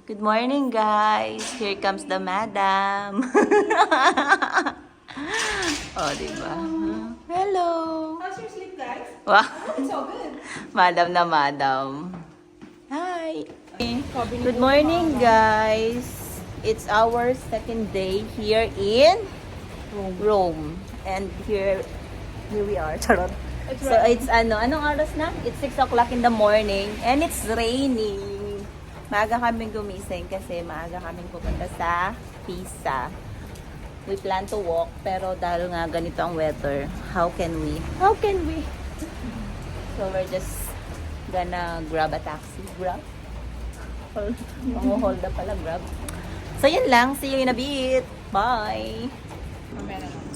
Good morning, guys. Here comes the madam. Oh, diba? Hello. How's your sleep, guys? Wow. It's so good. Madam na madam. Hi. Good morning, guys. It's our second day here in Rome. And here we are. Charot. So it's anong oras na? It's 6 o'clock in the morning and it's raining. Maaga kaming gumising kasi maaga kaming pupunta sa Pisa. We plan to walk pero dahil nga ganito ang weather, how can we? So we're just gonna grab a taxi. Grab? Hold up pala, grab. So yun lang, see you in a bit. Bye!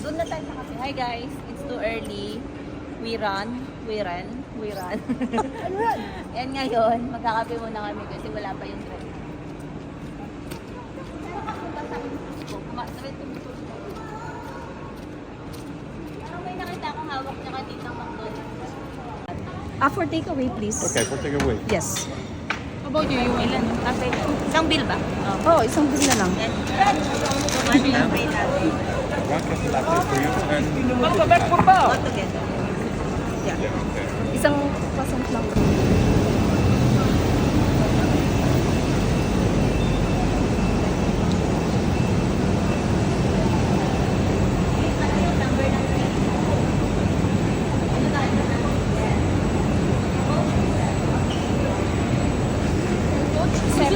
Doon na tayo sa cafe. Hi guys, it's too early. We run. Yan ngayon, magkakape muna kami kasi wala pa yung trip. May nakita akong hawak niya kanina McDonald's. For takeaway, please. Okay, for takeaway. Yes. How about you? Ilan? Kape. Isang bill ba? Oh, isang bill na lang. Yan. One kape natin. One coffee latte for you and All together. Isang pasang lang.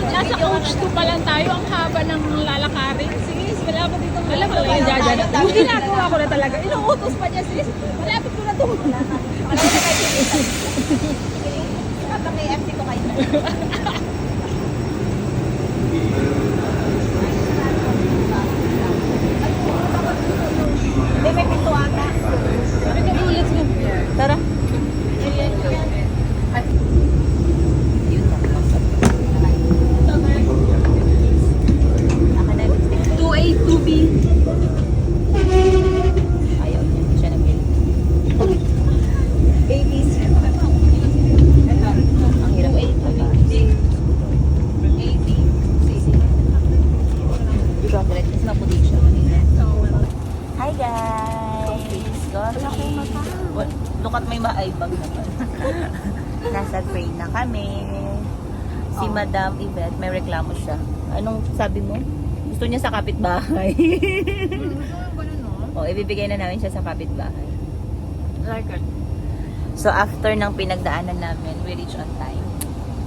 Nasa coach 2 pa lang tayo. Ang haba ng lalakarin. Sige, wala pa dito. Alam mo ba yung jajan? Yung ginagawa ko na talaga. Inuutos pa niya, sis. Malapit ko na ito. Wala na kayo sinisa. Kapag may FC ko kayo. Hindi, may pinto ata. Let's go. Tara. Yun na. 2A, 2B. Ayaw niya. Siya nag-bill. Babies. Ang hirap ay chocolate is na puti siya. Hi guys! Look at my eye bag naman. Nasa train na kami. Si Madam Yvette, may reklamo siya. Anong sabi mo? Gusto niya sa kapitbahay. O, ibibigay na namin siya sa kapitbahay. Like it. So, after ng pinagdaanan namin, we reach on time.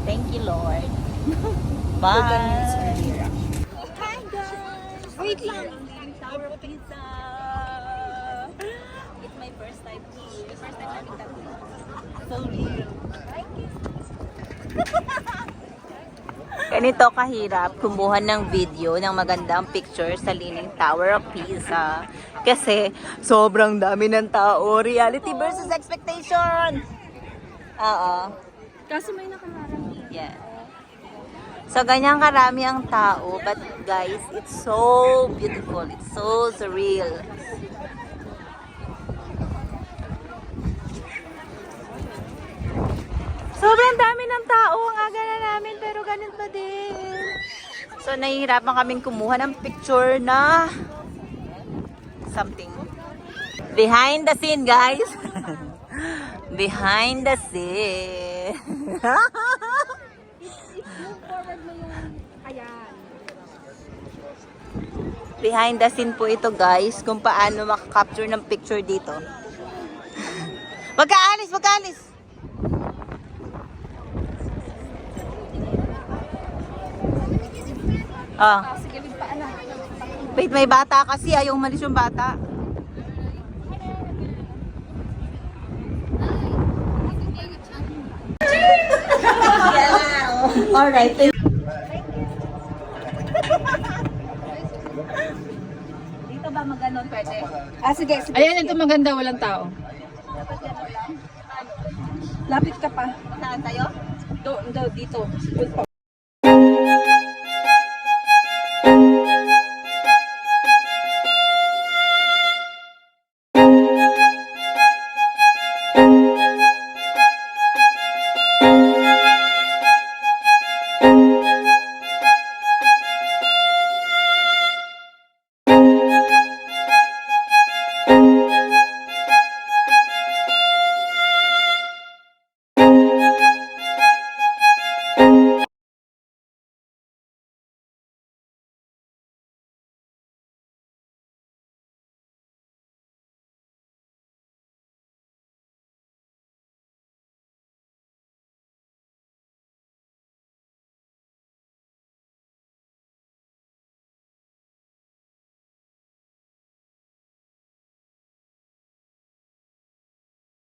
Thank you, Lord. Bye! Hi, guys! Wait lang. Tower of Pizza! It's my first time here. First time namin tatlo. So real. Thank you. Ganito kahirap kumuha ng video ng magandang picture sa Leaning Tower of Pisa. Kasi sobrang dami ng tao. Reality versus expectation. Oo. Kasi may nakaharap. Yeah. So, ganyan karami ang tao. But guys, it's so beautiful. It's so surreal. Sobrang dami ng tao. Ang aga na namin, pero ganun pa din. So, nahihirapan kaming kumuha ng picture na something. Behind the scene, guys. Behind the scene. Forward mo yung ayan. Behind the scene po ito, guys, kung paano makakapture ng picture dito. Wag ka alis! Ah. Sige, paalam. Wait, may bata kasi. Ayaw umalis yung bata. Yeah. Alright. Dito ba maganon pwede? Sige. Ayan, ito maganda. Walang tao. Lapit ka pa. Saan tayo? Dito.